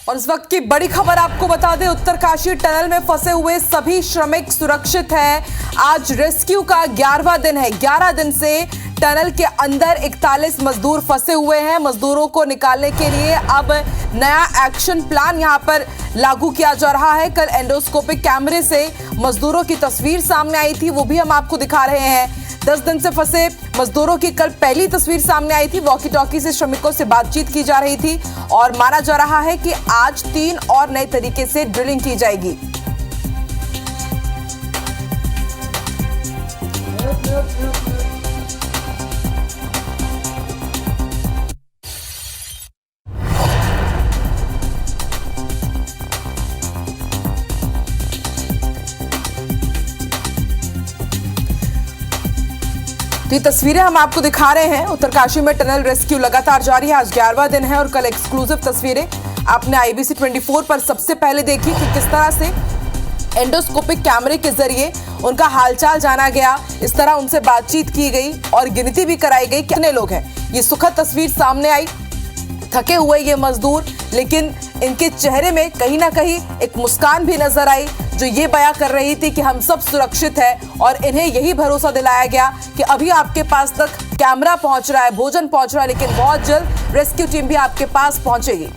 और इस वक्त की बड़ी खबर आपको बता दें, उत्तरकाशी टनल में फंसे हुए सभी श्रमिक सुरक्षित हैं। आज रेस्क्यू का 11वां दिन है। 11 दिन से टनल के अंदर 41 मजदूर फंसे हुए हैं। मजदूरों को निकालने के लिए अब नया एक्शन प्लान यहां पर लागू किया जा रहा है। कल एंडोस्कोपिक कैमरे से मजदूरों की तस्वीर सामने आई थी, वो भी हम आपको दिखा रहे हैं। 10 दिन से फंसे मजदूरों की कल पहली तस्वीर सामने आई थी। वॉकी टॉकी से श्रमिकों से बातचीत की जा रही थी और माना जा रहा है कि आज 3 और नए तरीके से ड्रिलिंग की जाएगी। तो ये तस्वीरें हम आपको दिखा रहे हैं। उत्तरकाशी में टनल रेस्क्यू लगातार जारी है। आज 11वां दिन है और कल एक्सक्लूसिव तस्वीरें आपने IBC 24 पर सबसे पहले देखी कि किस तरह से एंडोस्कोपिक कैमरे के जरिए उनका हालचाल जाना गया। इस तरह उनसे बातचीत की गई और गिनती भी कराई गई कितने लोग हैं। ये सुखद तस्वीर सामने आई। थके हुए ये मजदूर, लेकिन इनके चेहरे में कहीं ना कहीं एक मुस्कान भी नजर आई, जो ये बयां कर रही थी कि हम सब सुरक्षित हैं। और इन्हें यही भरोसा दिलाया गया कि अभी आपके पास तक कैमरा पहुंच रहा है, भोजन पहुंच रहा है, लेकिन बहुत जल्द रेस्क्यू टीम भी आपके पास पहुंचेगी।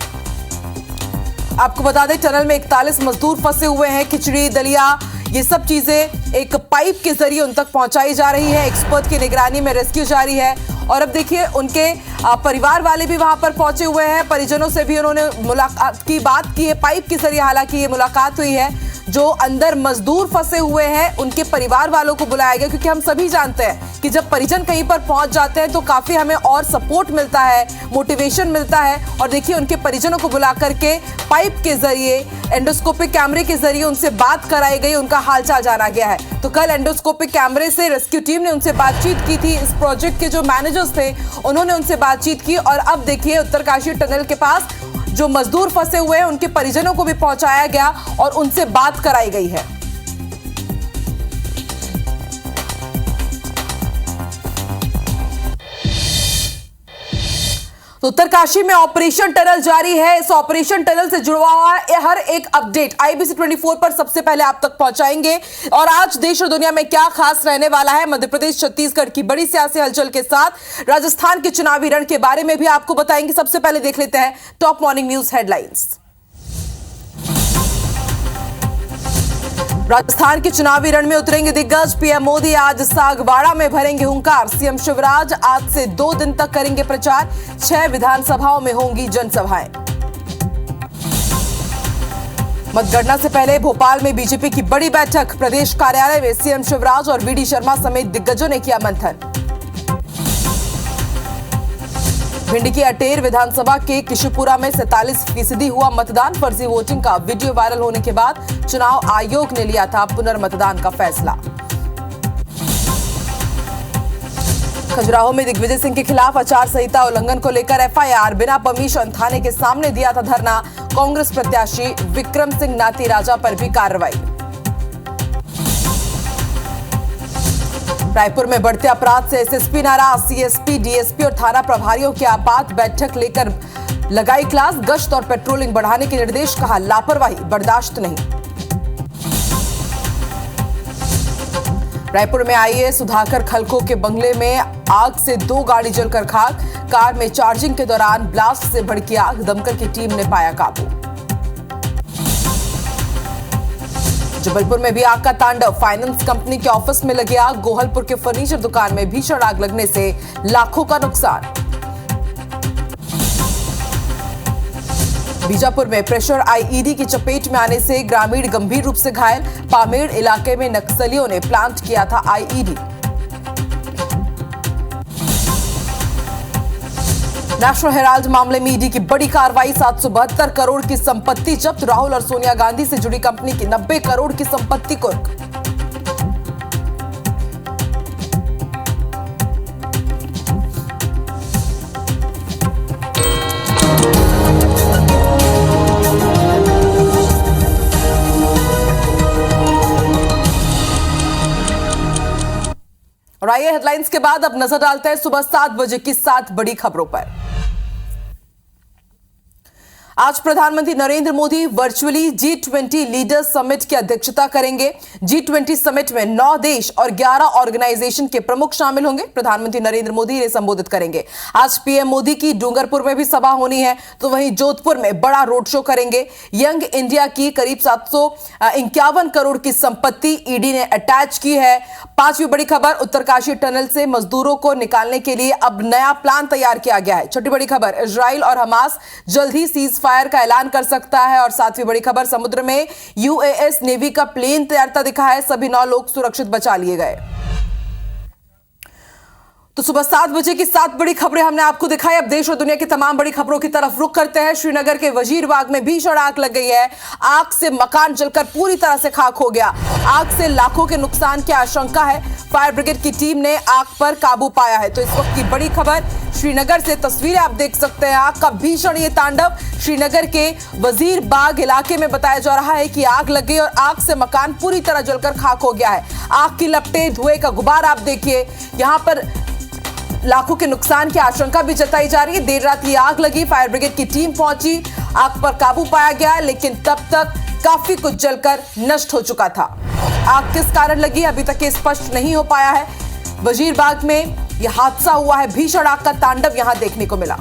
आपको बता दें, टनल में 41 मजदूर फंसे हुए हैं। खिचड़ी, दलिया, ये सब चीजें एक पाइप के जरिए उन तक पहुंचाई जा रही है। एक्सपर्ट की निगरानी में रेस्क्यू जारी है। और अब देखिए, उनके परिवार वाले भी वहां पर पहुंचे हुए हैं। परिजनों से भी उन्होंने मुलाकात की बात की है पाइप के जरिए। हालांकि ये मुलाकात हुई है। जो अंदर मजदूर फंसे हुए हैं उनके परिवार वालों को बुलाया गया, क्योंकि हम सभी जानते हैं कि जब परिजन कहीं पर पहुंच जाते हैं तो काफी हमें और सपोर्ट मिलता है, मोटिवेशन मिलता है। और देखिए, उनके परिजनों को बुला करके पाइप के जरिए, एंडोस्कोपिक कैमरे के जरिए उनसे बात कराई गई, उनका हालचाल जाना गया है। तो कल एंडोस्कोपिक कैमरे से रेस्क्यू टीम ने उनसे बातचीत की थी। इस प्रोजेक्ट के जो मैनेजर्स थे उन्होंने उनसे बातचीत की। और अब देखिए, उत्तरकाशी टनल के पास जो मजदूर फंसे हुए हैं उनके परिजनों को भी पहुंचाया गया और उनसे बात कराई गई है। तो उत्तरकाशी में ऑपरेशन टनल जारी है। इस ऑपरेशन टनल से जुड़ा हुआ हर एक अपडेट IBC 24 पर सबसे पहले आप तक पहुंचाएंगे। और आज देश और दुनिया में क्या खास रहने वाला है, मध्य प्रदेश छत्तीसगढ़ की बड़ी सियासी हलचल के साथ राजस्थान के चुनावी रण के बारे में भी आपको बताएंगे। सबसे पहले देख लेते हैं top morning news headlines. Rajasthan के चुनावी रण में उतरेंगे दिग्गज। PM मोदी आज सागवाड़ा में भरेंगे हुंकार। CM शिवराज आज से 2 दिन तक करेंगे प्रचार। 6 विधानसभाओं में होंगी जनसभाएं। मतगणना से पहले भोपाल में बीजेपी की बड़ी बैठक। प्रदेश कार्यालय में CM शिवराज और VD शर्मा समेत दिग्गजों ने किया मंथन। भिंड की अटेर विधानसभा के किशुपुरा में 47% हुआ मतदान। फर्जी वोटिंग का वीडियो वायरल होने के बाद चुनाव आयोग ने लिया था पुनर्मतदान का फैसला। खजुराहो में दिग्विजय सिंह के खिलाफ आचार संहिता उल्लंघन को लेकर FIR। बिना परमिशन थाने के सामने दिया था धरना। कांग्रेस प्रत्याशी विक्रम सिंह नाती राजा पर भी कार्रवाई। रायपुर में बढ़ते अपराध से SSP नाराज। CSP, DSP और थाना प्रभारियों की आपात बैठक लेकर लगाई क्लास। गश्त और पेट्रोलिंग बढ़ाने के निर्देश, कहा लापरवाही बर्दाश्त नहीं। रायपुर में IAS सुधाकर खलको के बंगले में आग से 2 गाड़ी जलकर खाक। कार में चार्जिंग के दौरान ब्लास्ट से भड़की आग। दमकल की टीम ने पाया काबू। जबलपुर में भी आग का तांडव। फाइनेंस कंपनी के ऑफिस में लगी आग। गोहलपुर के फर्नीचर दुकान में भीषण आग लगने से लाखों का नुकसान। बीजापुर में प्रेशर IED की चपेट में आने से ग्रामीण गंभीर रूप से घायल। पामेड़ इलाके में नक्सलियों ने प्लांट किया था IED। नेशनल हेराल्ड मामले में ईडी की बड़ी कार्रवाई। 772 करोड़ की संपत्ति जब्त। राहुल और सोनिया गांधी से जुड़ी कंपनी की 90 करोड़ की संपत्ति कुर्क। और आइए हेडलाइंस के बाद अब नजर डालते हैं सुबह 7 बजे की 7 बड़ी खबरों पर। आज प्रधानमंत्री Narendra Modi virtually G20 leaders summit की अध्यक्षता करेंगे। G20 समिट में 9 देश और 11 ऑर्गेनाइजेशन के प्रमुख शामिल होंगे। प्रधानमंत्री नरेंद्र मोदी इन्हें संबोधित करेंगे। आज पीएम मोदी की डूंगरपुर में भी सभा होनी है, तो वहीं जोधपुर में बड़ा रोड शो करेंगे। यंग इंडिया की करीब 751 करोड़ की संपत्ति ईडी ने अटैच की है। पांचवी बड़ी खबर, उत्तरकाशी टनल से मजदूरों को निकालने के लिए अब नया प्लान तैयार किया गया है। छठी बड़ी खबर, इजराइल और हमास जल्द ही सीज फायर का ऐलान कर सकता है। और सातवीं बड़ी खबर, समुद्र में यूएस नेवी का प्लेन तैरता दिखा है, सभी 9 लोग सुरक्षित बचा लिए गए। तो सुबह 7 बजे की 7 बड़ी खबरें हमने आपको दिखाई। अब देश और दुनिया की तमाम बड़ी खबरों की तरफ रुख करते हैं। श्रीनगर के वजीरबाग में भीषण आग लग गई है। आग से मकान जलकर पूरी तरह से खाक हो गया। आग से लाखों के नुकसान की आशंका है। फायर ब्रिगेड की टीम ने आग पर काबू पाया है। तो इस वक्त की बड़ी खबर श्रीनगर से, तस्वीरें आप देख सकते हैं। आग का भीषण ये तांडव श्रीनगर के वजीरबाग इलाके में बताया जा रहा है कि आग लग गई और आग से मकान पूरी तरह जलकर खाक हो गया है। आग की लपटें, धुएं का गुबार आप देखिए। यहां पर लाखों के नुकसान की आशंका भी जताई जा रही है। देर रात ये आग लगी, फायर ब्रिगेड की टीम पहुंची, आग पर काबू पाया गया, लेकिन तब तक काफी कुछ जलकर नष्ट हो चुका था। आग किस कारण लगी अभी तक ये स्पष्ट नहीं हो पाया है। वजीरबाग में यह हादसा हुआ है। भीषण आग का तांडव यहां देखने को मिला।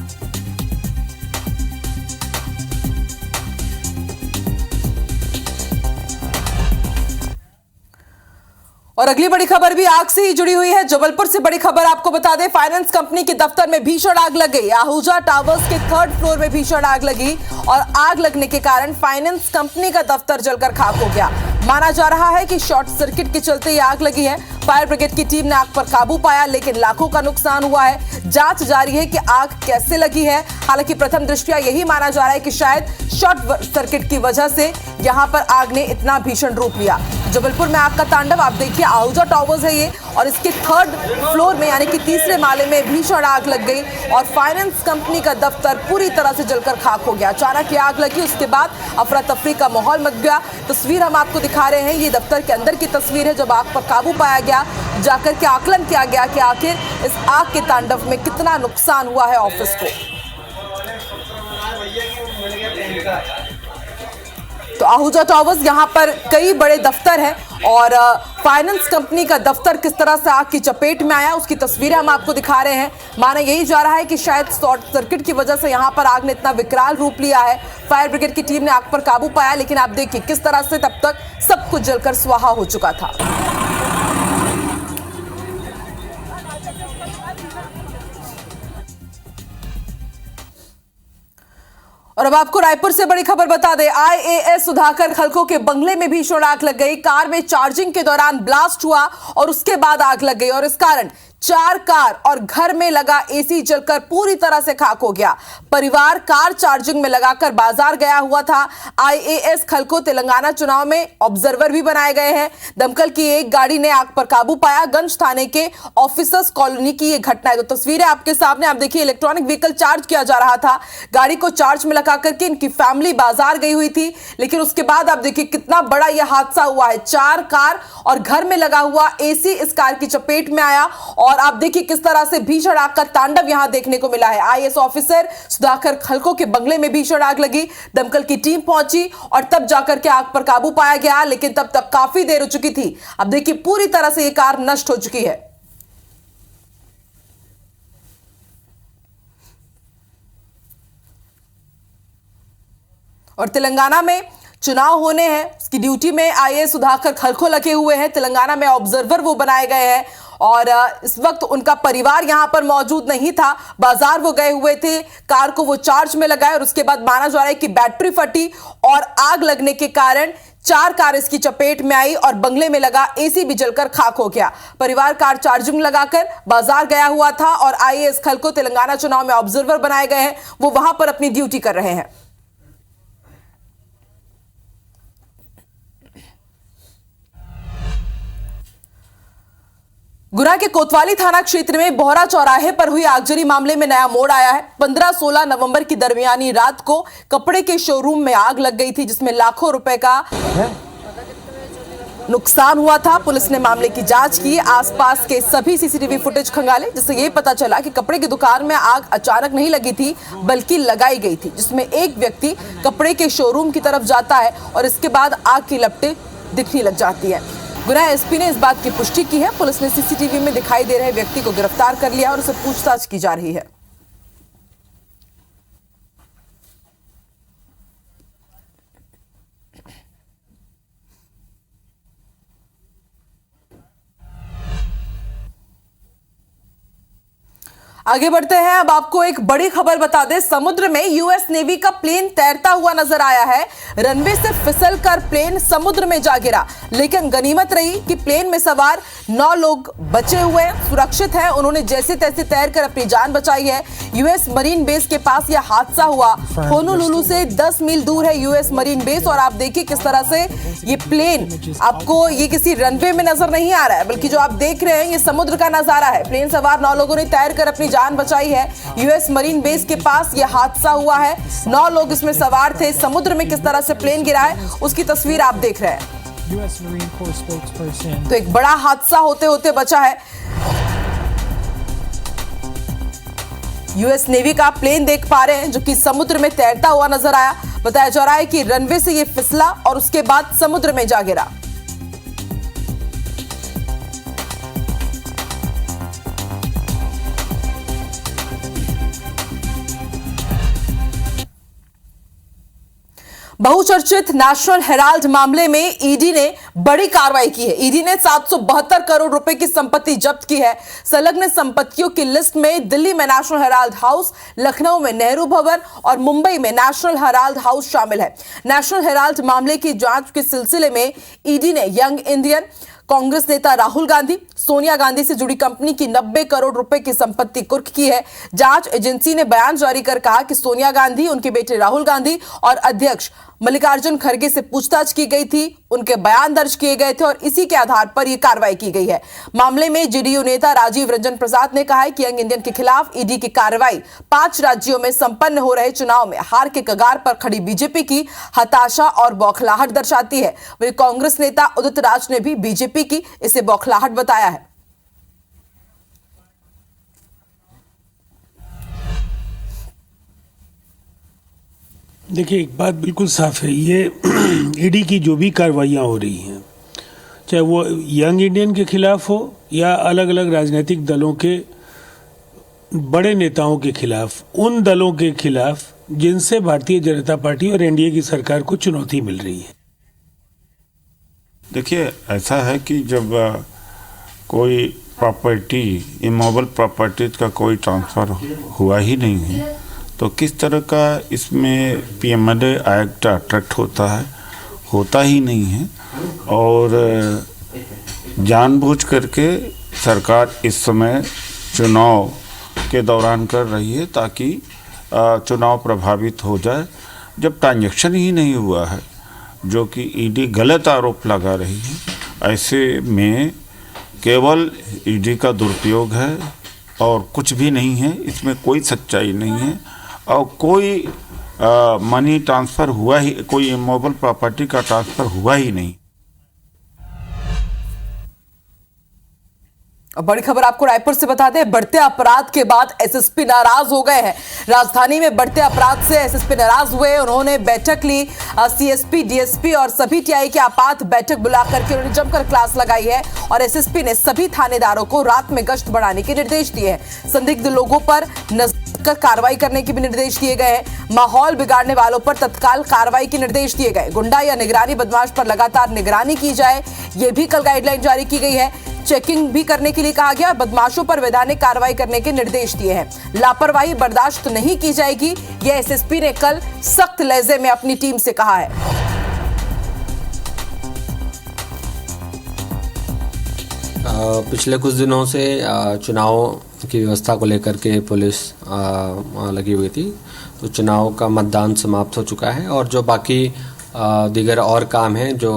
और अगली बड़ी खबर भी आग से ही जुड़ी हुई है। जबलपुर से बड़ी खबर आपको बता दें, फाइनेंस कंपनी के दफ्तर में भीषण आग लग गई। आहूजा टावर्स के 3rd फ्लोर में भीषण आग लगी और आग लगने के कारण फाइनेंस कंपनी का दफ्तर जलकर खाक हो गया। माना जा रहा है कि शॉर्ट सर्किट के चलते ये आग लगी है। फायर ब्रिगेड की टीम ने आग पर काबू पाया, लेकिन लाखों का नुकसान हुआ है। जांच जारी है कि आग कैसे लगी है। हालांकि प्रथम दृष्टया यही माना जा रहा है कि शायद शॉर्ट सर्किट की वजह से यहां पर आग ने इतना भीषण रूप लिया। जबलपुर में आग का तांडव आप देखिए। आहूजा टावर्स है ये, और इसके 3rd फ्लोर में यानी कि 3रे माले में भीषण आग लग गई और फाइनेंस कंपनी का दफ्तर पूरी तरह से जलकर खाक हो गया। अचानक ये आग लगी, उसके बाद अफरा तफरी का माहौल मच गया। तस्वीर हम आपको दिखा रहे हैं, ये दफ्तर के अंदर की तस्वीर है जब आग पर काबू पाया गया। जाकर के आकलन किया गया कि आखिर इस आग के तांडव में कितना नुकसान हुआ है ऑफिस को। तो आहूजा टावर्स, यहां पर कई बड़े दफ्तर हैं और फाइनेंस कंपनी का दफ्तर किस तरह से आग की चपेट में आया उसकी तस्वीरें हम आपको दिखा रहे हैं। माना यही जा रहा है कि शायद शॉर्ट सर्किट की वजह से यहां पर आग ने इतना विकराल रूप लिया है। फायर ब्रिगेड की टीम ने आग पर काबू पाया, लेकिन आप देखिए किस तरह से तब तक सब कुछ जलकर स्वाहा हो चुका था। और अब आपको रायपुर से बड़ी खबर बता दें, आईएएस सुधाकर खलको के बंगले में भीषण आग लग गई। कार में चार्जिंग के दौरान ब्लास्ट हुआ और उसके बाद आग लग गई और इस कारण 4 कार और घर में लगा एसी जलकर पूरी तरह से खाक हो गया। परिवार कार चार्जिंग में लगाकर बाजार गया हुआ था। आईएएस खलको तेलंगाना चुनाव में ऑब्जर्वर भी बनाए गए हैं। दमकल की एक गाड़ी ने आग पर काबू पाया। गंज थाने के ऑफिसर्स कॉलोनी की यह घटना है। तो तस्वीरें आपके सामने, आप देखिए इलेक्ट्रॉनिक व्हीकल चार्ज किया जा रहा था। गाड़ी को चार्ज में लगा करके इनकी फैमिली बाजार गई हुई थी, लेकिन उसके बाद आप देखिए कितना बड़ा यह हादसा हुआ है। 4 कार और घर में लगा हुआ एसी इस कार की चपेट में आया और आप देखिए किस तरह से भीषण आग का तांडव यहां देखने को मिला है। आईएएस ऑफिसर सुधाकर खलको के बंगले में भीषण आग लगी। दमकल की टीम पहुंची और तब जाकर के आग पर काबू पाया गया, लेकिन तब तक काफी देर हो चुकी थी। अब देखिए पूरी तरह से यह कार नष्ट हो चुकी है। और तेलंगाना में चुनाव होने हैं, उसकी ड्यूटी में आईएएस सुधाकर खलको लगे हुए हैं। तेलंगाना में ऑब्जर्वर वो बनाए गए हैं और इस वक्त उनका परिवार यहां पर मौजूद नहीं था। बाजार वो गए हुए थे, कार को वो चार्ज में लगाए और उसके बाद माना जा रहा है कि बैटरी फटी और आग लगने के कारण 4 कार इसकी चपेट में आई और बंगले में लगा एसी भी जलकर खाक हो गया। परिवार कार चार्जिंग लगाकर बाजार गया हुआ था और आईएएस खलको तेलंगाना चुनाव में ऑब्जर्वर बनाए गए हैं, वो वहां पर अपनी ड्यूटी कर रहे हैं। गुना के कोतवाली थाना क्षेत्र में बोहरा चौराहे पर हुई आगजनी मामले में नया मोड़ आया है। 15-16 नवंबर की दरमियानी रात को कपड़े के शोरूम में आग लग गई थी, जिसमें लाखों रुपए का नुकसान हुआ था। पुलिस ने मामले की जांच की, आसपास के सभी सीसीटीवी फुटेज खंगाले, जिससे ये पता चला कि कपड़े की दुकान में आग अचानक नहीं लगी थी बल्कि लगाई गई थी, जिसमें एक व्यक्ति कपड़े के शोरूम की तरफ जाता है और इसके बाद आग की लपटें दिखने लग जाती है। गुना एसपी ने इस बात की पुष्टि की है। पुलिस ने सीसीटीवी में दिखाई दे रहे व्यक्ति को गिरफ्तार कर लिया और उसे पूछताछ की जा रही है। आगे बढ़ते हैं। अब आपको एक बड़ी खबर बता दें, समुद्र में यूएस नेवी का प्लेन तैरता हुआ नजर आया है। रनवे से फिसलकर प्लेन समुद्र में जा गिरा, लेकिन गनीमत रही कि प्लेन में सवार 9 लोग बचे हुए हैं, सुरक्षित हैं। उन्होंने जैसे तैसे तैरकर अपनी जान बचाई है। यूएस मरीन बेस के पास यह हादसा हुआ। होनोलुलु से 10 मील दूर है यूएस मरीन बेस, और आप देखिए किस तरह से ये प्लेन, आपको ये किसी रनवे में नजर नहीं आ रहा है, बल्कि जो आप देख रहे हैं ये समुद्र का नजारा है। प्लेन सवार 9 लोगों ने तैरकर अपनी जान बचाई है। यूएस मरीन बेस के पास यह हादसा हुआ है। 9 लोग इसमें सवार थे। समुद्र में किस तरह से प्लेन गिरा है उसकी तस्वीर आप देख रहे हैं। तो एक बड़ा हादसा होते होते बचा है। यूएस नेवी का प्लेन देख पा रहे हैं जो कि समुद्र में तैरता हुआ नजर आया। बताया जा रहा है कि रनवे से यह फिसला और उसके बाद समुद्र में जा गिरा। बहुचर्चित नेशनल हेराल्ड मामले में ईडी ने बड़ी कार्रवाई की है। ईडी ने 772 करोड़ रुपए की संपत्ति जब्त की है। संलग्न संपत्तियों की लिस्ट में दिल्ली में नेशनल हेराल्ड हाउस, लखनऊ में नेहरू भवन और मुंबई में नेशनल हेराल्ड हाउस शामिल है। नेशनल हेराल्ड मामले की जांच के सिलसिले में ईडी ने यंग इंडियन, कांग्रेस नेता राहुल गांधी, सोनिया गांधी से जुड़ी कंपनी की 90 करोड़ रुपए की संपत्ति कुर्क की है। जांच एजेंसी ने बयान जारी कर कहा कि सोनिया गांधी, उनके बेटे राहुल गांधी और अध्यक्ष मल्लिकार्जुन खड़गे से पूछताछ की गई थी। उनके बयान दर्ज किए गए थे और इसी के आधार पर यह कार्रवाई की गई है। मामले में जेडीयू नेता राजीव रंजन प्रसाद ने कहा है कि यंग इंडियन के खिलाफ ईडी की कार्रवाई 5 राज्यों में संपन्न हो रहे चुनाव में हार के कगार पर खड़ी बीजेपी की हताशा और बौखलाहट दर्शाती है। वहीं कांग्रेस नेता उदित राज ने भी बीजेपी की इसे बौखलाहट बताया है। देखिए, एक बात बिल्कुल साफ है, ये ईडी की जो भी कार्रवाइयाँ हो रही हैं, चाहे वो यंग इंडियन के खिलाफ हो या अलग अलग राजनीतिक दलों के बड़े नेताओं के खिलाफ, उन दलों के खिलाफ जिनसे भारतीय जनता पार्टी और एनडीए की सरकार को चुनौती मिल रही है। देखिए, ऐसा है कि जब कोई प्रॉपर्टी, इमूवेबल प्रॉपर्टीज का कोई ट्रांसफ़र हुआ ही नहीं है, तो किस तरह का इसमें पीएमएलए एक्ट अट्रैक्ट होता ही नहीं है। और जानबूझ करके सरकार इस समय चुनाव के दौरान कर रही है ताकि चुनाव प्रभावित हो जाए, जब ट्रांजैक्शन ही नहीं हुआ है, जो कि ईडी गलत आरोप लगा रही है। ऐसे में केवल ईडी का दुरुपयोग है और कुछ भी नहीं है, इसमें कोई सच्चाई नहीं है और कोई मनी ट्रांसफ़र हुआ ही, कोई इमूवेबल प्रॉपर्टी का ट्रांसफ़र हुआ ही नहीं। बड़ी खबर आपको रायपुर से बताते हैं। बढ़ते अपराध के बाद एसएसपी नाराज हो गए हैं। राजधानी में बढ़ते अपराध से एसएसपी नाराज हुए। उन्होंने बैठक ली। सीएसपी, डीएसपी और सभी टीआई की आपात बैठक बुला करके उन्होंने जमकर क्लास लगाई है और एसएसपी ने सभी थानेदारों को रात में गश्त बढ़ाने के निर्देश दिए हैं। संदिग्ध लोगों पर नजर कर कार्रवाई करने के भी निर्देश दिए गए हैं। माहौल बिगाड़ने वालों पर तत्काल कार्रवाई के निर्देश दिए गए। गुंडा या निगरानी बदमाश पर लगातार निगरानी की जाए, ये भी कल गाइडलाइन जारी की गई है। चेकिंग भी करने के लिए कहा गया। बदमाशों पर वैधानिक कार्रवाई करने के निर्देश दिए हैं। लापरवाही बर्दाश्त नहीं की जाएगी, यह एसएसपी ने कल सख्त लहजे में अपनी टीम से कहा है। पिछले कुछ दिनों से चुनाव की व्यवस्था को लेकर के पुलिस लगी हुई थी, तो चुनाव का मतदान समाप्त हो चुका है और जो बाकी दीगर और काम हैं जो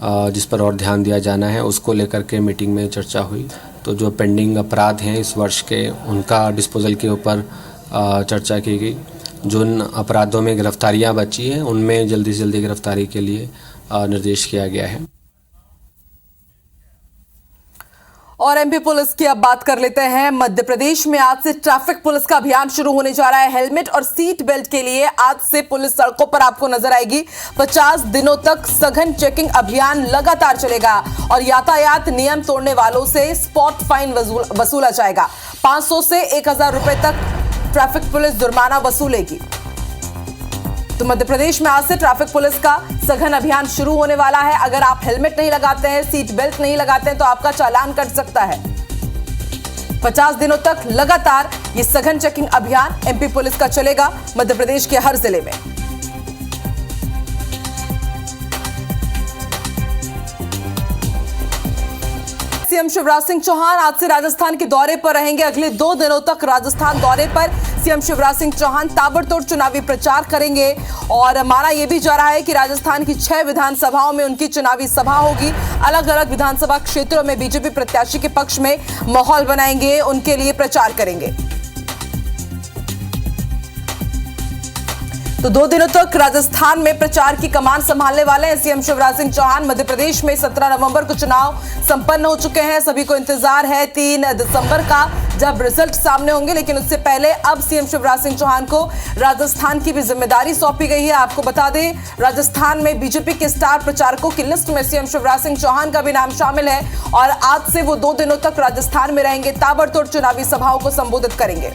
जिस पर और ध्यान दिया जाना है, उसको लेकर के मीटिंग में चर्चा हुई। तो जो पेंडिंग अपराध हैं इस वर्ष के, उनका डिस्पोजल के ऊपर चर्चा की गई। जिन अपराधों में गिरफ्तारियां बची हैं उनमें जल्दी से जल्दी गिरफ्तारी के लिए निर्देश किया गया है। और एमपी पुलिस की अब बात कर लेते हैं। मध्य प्रदेश में आज से ट्रैफिक पुलिस का अभियान शुरू होने जा रहा है। हेलमेट और सीट बेल्ट के लिए आज से पुलिस सड़कों पर आपको नजर आएगी। 50 दिनों तक सघन चेकिंग अभियान लगातार चलेगा और यातायात नियम तोड़ने वालों से स्पॉट फाइन वसूला जाएगा। 500 से 1000 रुपए तक ट्रैफिक पुलिस जुर्माना वसूलेगी। तो मध्य प्रदेश में आज से ट्रैफिक पुलिस का सघन अभियान शुरू होने वाला है। अगर आप हेलमेट नहीं लगाते हैं, सीट बेल्ट नहीं लगाते हैं, तो आपका चालान कट सकता है। 50 दिनों तक लगातार ये सघन चेकिंग अभियान एमपी पुलिस का चलेगा मध्य प्रदेश के हर जिले में। सीएम शिवराज सिंह चौहान आज से राजस्थान के दौरे पर रहेंगे। अगले 2 दिनों तक राजस्थान दौरे पर सीएम शिवराज सिंह चौहान ताबड़तोड़ चुनावी प्रचार करेंगे और माना यह भी जा रहा है कि राजस्थान की 6 विधानसभाओं में उनकी चुनावी सभा होगी। अलग अलग विधानसभा क्षेत्रों में बीजेपी प्रत्याशी के पक्ष में माहौल बनाएंगे, उनके लिए प्रचार करेंगे। तो 2 दिनों तक राजस्थान में प्रचार की कमान संभालने वाले हैं सीएम शिवराज सिंह चौहान। मध्य प्रदेश में 17 नवंबर को चुनाव संपन्न हो चुके हैं। सभी को इंतजार है 3 दिसंबर का जब रिजल्ट सामने होंगे, लेकिन उससे पहले अब सीएम शिवराज सिंह चौहान को राजस्थान की भी जिम्मेदारी सौंपी गई है। आपको बता दें, राजस्थान में बीजेपी के स्टार प्रचारकों की लिस्ट में सीएम शिवराज सिंह चौहान का भी नाम शामिल है और आज से वो 2 दिनों तक राजस्थान में रहेंगे, ताबड़तोड़ चुनावी सभाओं को संबोधित करेंगे।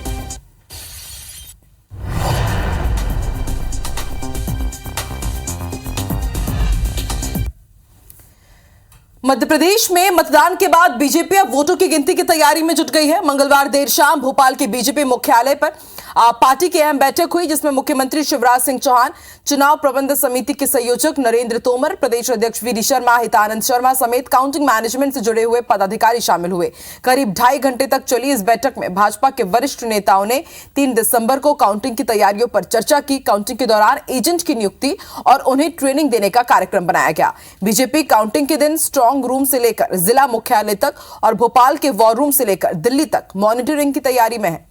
मध्य प्रदेश में मतदान के बाद बीजेपी अब वोटों की गिनती की तैयारी में जुट गई है। मंगलवार देर शाम भोपाल के बीजेपी मुख्यालय पर पार्टी की अहम बैठक हुई, जिसमें मुख्यमंत्री शिवराज सिंह चौहान, चुनाव प्रबंध समिति के संयोजक नरेंद्र तोमर, प्रदेश अध्यक्ष वीडी शर्मा, हितानंद शर्मा समेत काउंटिंग मैनेजमेंट से जुड़े हुए पदाधिकारी शामिल हुए। करीब 2.5 घंटे तक चली इस बैठक में भाजपा के वरिष्ठ नेताओं ने 3 दिसंबर को काउंटिंग की तैयारियों पर चर्चा की। काउंटिंग के दौरान एजेंट की नियुक्ति और उन्हें ट्रेनिंग देने का कार्यक्रम बनाया गया। बीजेपी काउंटिंग के दिन स्ट्रांग रूम से लेकर जिला मुख्यालय तक और भोपाल के वॉर रूम से लेकर दिल्ली तक मॉनिटरिंग की तैयारी में है।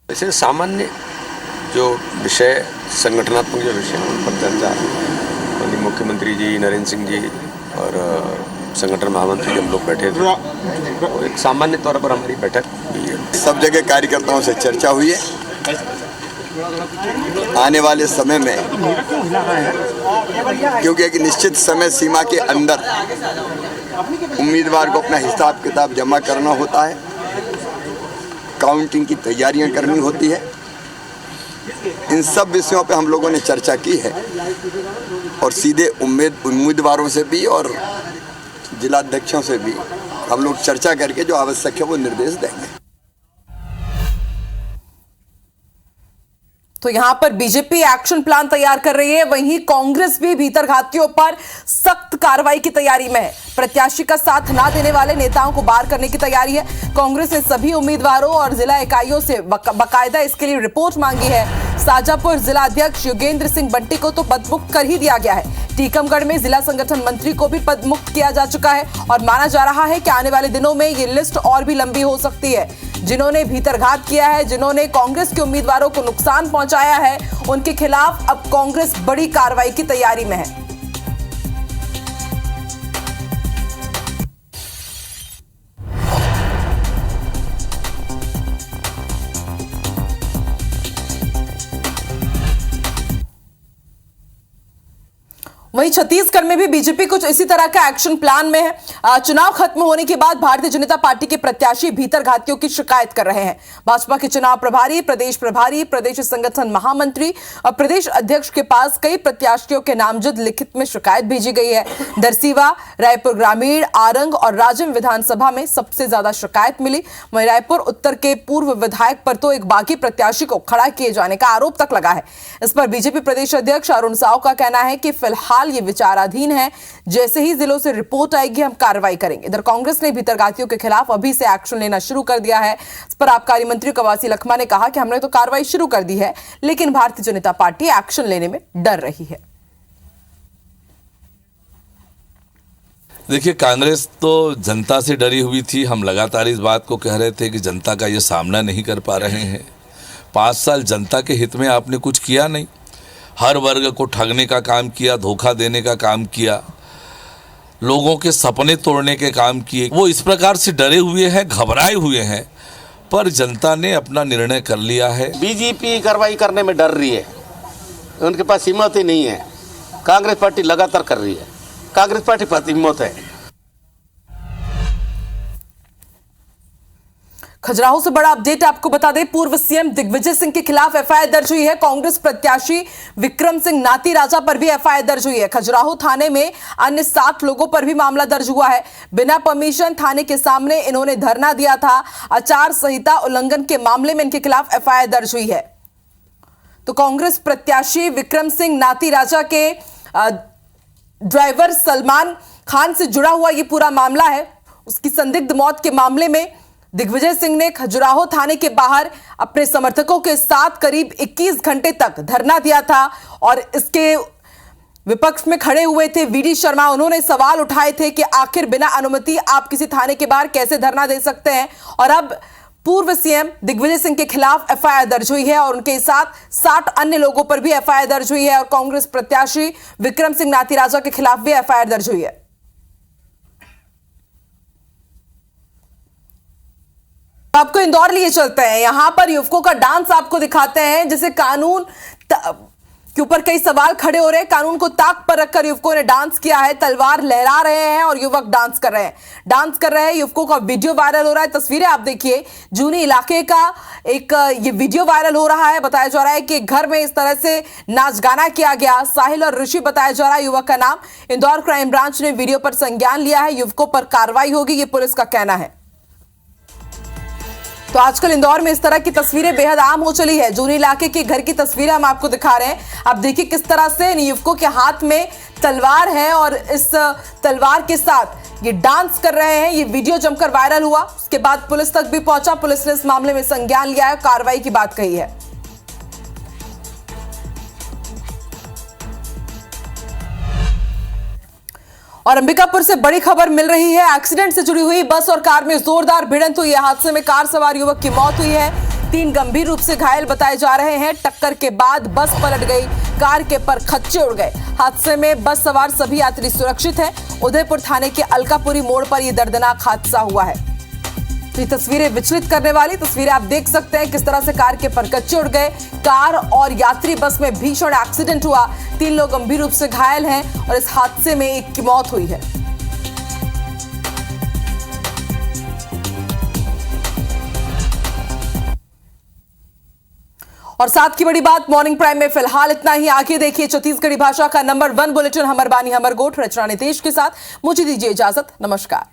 ऐसे सामान्य जो विषय, संगठनात्मक जो विषय उन पर चर्चा माननीय मुख्यमंत्री जी, नरेंद्र सिंह जी और संगठन महामंत्री जब लोग बैठे थे, तो एक सामान्य तौर पर हमारी बैठक हुई है। सब जगह कार्यकर्ताओं से चर्चा हुई है। आने वाले समय में, क्योंकि एक निश्चित समय सीमा के अंदर उम्मीदवार को अपना हिसाब किताब जमा करना होता है, काउंटिंग की तैयारियां करनी होती है, इन सब विषयों पे हम लोगों ने चर्चा की है और सीधे उम्मीदवारों से भी और जिलाध्यक्षों से भी हम लोग चर्चा करके जो आवश्यक है वो निर्देश देंगे। तो यहां पर बीजेपी एक्शन प्लान तैयार कर रही है, वहीं कांग्रेस भी भीतरघातियों पर सख्त कार्रवाई की तैयारी में है। प्रत्याशी का साथ ना देने वाले नेताओं को बाहर करने की तैयारी है। कांग्रेस ने सभी उम्मीदवारों और जिला इकाइयों से बाकायदा इसके लिए रिपोर्ट मांगी है। शाजापुर जिला अध्यक्ष योगेंद्र सिंह बंटी को तो पदमुक्त कर ही दिया गया है। टीकमगढ़ में जिला संगठन मंत्री को भी पदमुक्त किया जा चुका है और माना जा रहा है कि आने वाले दिनों में ये लिस्ट और भी लंबी हो सकती है। जिन्होंने भीतरघात किया है, जिन्होंने कांग्रेस के उम्मीदवारों को नुकसान पहुंचाया है, उनके खिलाफ अब कांग्रेस बड़ी कार्रवाई की तैयारी में है। वहीं छत्तीसगढ़ में भी बीजेपी कुछ इसी तरह का एक्शन प्लान में है। चुनाव खत्म होने के बाद भारतीय जनता पार्टी के प्रत्याशी भीतरघातियों की शिकायत कर रहे हैं। भाजपा के चुनाव प्रभारी, प्रदेश संगठन महामंत्री और प्रदेश अध्यक्ष के पास कई प्रत्याशियों के नामजद लिखित में शिकायत भेजी गई है। दरसीवा, रायपुर ग्रामीण, आरंग और राजिम विधानसभा में सबसे ज्यादा शिकायत मिली। वहीं रायपुर उत्तर के पूर्व विधायक पर तो एक बागी प्रत्याशी को खड़ा किए जाने का आरोप तक लगा है। इस पर बीजेपी प्रदेश अध्यक्ष अरुण साव का कहना है कि फिलहाल ये विचाराधीन है, जैसे ही जिलों से रिपोर्ट आएगी हम कार्रवाई करेंगे। इधर कांग्रेस ने भीतरघातियों के खिलाफ अभी से एक्शन लेना शुरू कर दिया है। इस पर आबकारी मंत्री कवासी लखमा ने कहा कि हमने तो कार्रवाई शुरू कर दी है, लेकिन भारतीय जनता पार्टी एक्शन लेने में डर रही है। देखिए, कांग्रेस तो जनता से डरी हुई थी। हम लगातार इस बात को कह रहे थे कि जनता का ये सामना नहीं कर पा रहे हैं। 5 साल जनता के हित में आपने कुछ किया नहीं। हर वर्ग को ठगने का काम किया, धोखा देने का काम किया। लोगों के सपने तोड़ने के काम किए। वो इस प्रकार से डरे हुए हैं, घबराए हुए हैं, पर जनता ने अपना निर्णय कर लिया है। बीजेपी कार्रवाई करने में डर रही है, उनके पास हिम्मत ही नहीं है। कांग्रेस पार्टी लगातार कर रही है, कांग्रेस पार्टी पर हिम्मत है। खजुराहो से बड़ा अपडेट आपको बता दें, पूर्व सीएम दिग्विजय सिंह के खिलाफ एफआईआर दर्ज हुई है। कांग्रेस प्रत्याशी विक्रम सिंह नाती राजा पर भी एफआईआर दर्ज हुई है। खजुराहो थाने में अन्य 7 लोगों पर भी मामला दर्ज हुआ है। बिना परमिशन थाने के सामने इन्होंने धरना दिया था। आचार संहिता उल्लंघन के मामले में इनके खिलाफ एफआईआर दर्ज हुई है। तो कांग्रेस प्रत्याशी विक्रम सिंह नाती राजा के ड्राइवर सलमान खान से जुड़ा हुआ यह पूरा मामला है। उसकी संदिग्ध मौत के मामले में दिग्विजय सिंह ने खजुराहो थाने के बाहर अपने समर्थकों के साथ करीब 21 घंटे तक धरना दिया था और इसके विपक्ष में खड़े हुए थे वीडी शर्मा। उन्होंने सवाल उठाए थे कि आखिर बिना अनुमति आप किसी थाने के बाहर कैसे धरना दे सकते हैं। और अब पूर्व सीएम दिग्विजय सिंह के खिलाफ एफआईआर दर्ज हुई है और उनके साथ 60 अन्य लोगों पर भी एफआईआर दर्ज हुई है और कांग्रेस प्रत्याशी विक्रम सिंह नाती राजा के खिलाफ भी एफआईआर दर्ज हुई है। आपको इंदौर लिए चलते हैं। यहां पर युवकों का डांस आपको दिखाते हैं, जिसे कानून के ऊपर कई सवाल खड़े हो रहे हैं। कानून को ताक पर रखकर युवकों ने डांस किया है, तलवार लहरा रहे हैं और युवक डांस कर रहे हैं। युवकों का वीडियो वायरल हो रहा है। तस्वीरें आप देखिए, जूनी इलाके का एक ये वीडियो वायरल हो रहा है। बताया जा रहा है कि घर में इस तरह से नाच गाना किया गया। साहिल और ऋषि बताया जा रहा है युवक का नाम। इंदौर क्राइम ब्रांच ने वीडियो पर संज्ञान लिया है। युवकों पर कार्रवाई होगी, ये पुलिस का कहना है। तो आजकल इंदौर में इस तरह की तस्वीरें बेहद आम हो चली है। जूनी इलाके के घर की तस्वीरें हम आपको दिखा रहे हैं। आप देखिए किस तरह से इन युवकों के हाथ में तलवार है और इस तलवार के साथ ये डांस कर रहे हैं। ये वीडियो जमकर वायरल हुआ, उसके बाद पुलिस तक भी पहुंचा। पुलिस ने इस मामले में संज्ञान लिया है, कार्रवाई की बात कही है। और अंबिकापुर से बड़ी खबर मिल रही है। एक्सीडेंट से जुड़ी हुई बस और कार में जोरदार भिड़ंत हुई है। हादसे में कार सवार युवक की मौत हुई है। 3 गंभीर रूप से घायल बताए जा रहे हैं। टक्कर के बाद बस पलट गई, कार के पर खच्चे उड़ गए। हादसे में बस सवार सभी यात्री सुरक्षित हैं। उदयपुर थाने के अलकापुरी मोड़ पर यह दर्दनाक हादसा हुआ है। तो ये तस्वीरें विचलित करने वाली तस्वीरें आप देख सकते हैं, किस तरह से कार के परकच्चे उड़ गए। कार और यात्री बस में भीषण एक्सीडेंट हुआ। 3 लोग गंभीर रूप से घायल हैं और इस हादसे में एक की मौत हुई है। और साथ की बड़ी बात, मॉर्निंग प्राइम में फिलहाल इतना ही। आगे देखिए छत्तीसगढ़ी भाषा का नंबर 1 बुलेटिन हमर बानी हमर गोठ रचना नितेश के साथ। मुझे दीजिए इजाजत, नमस्कार।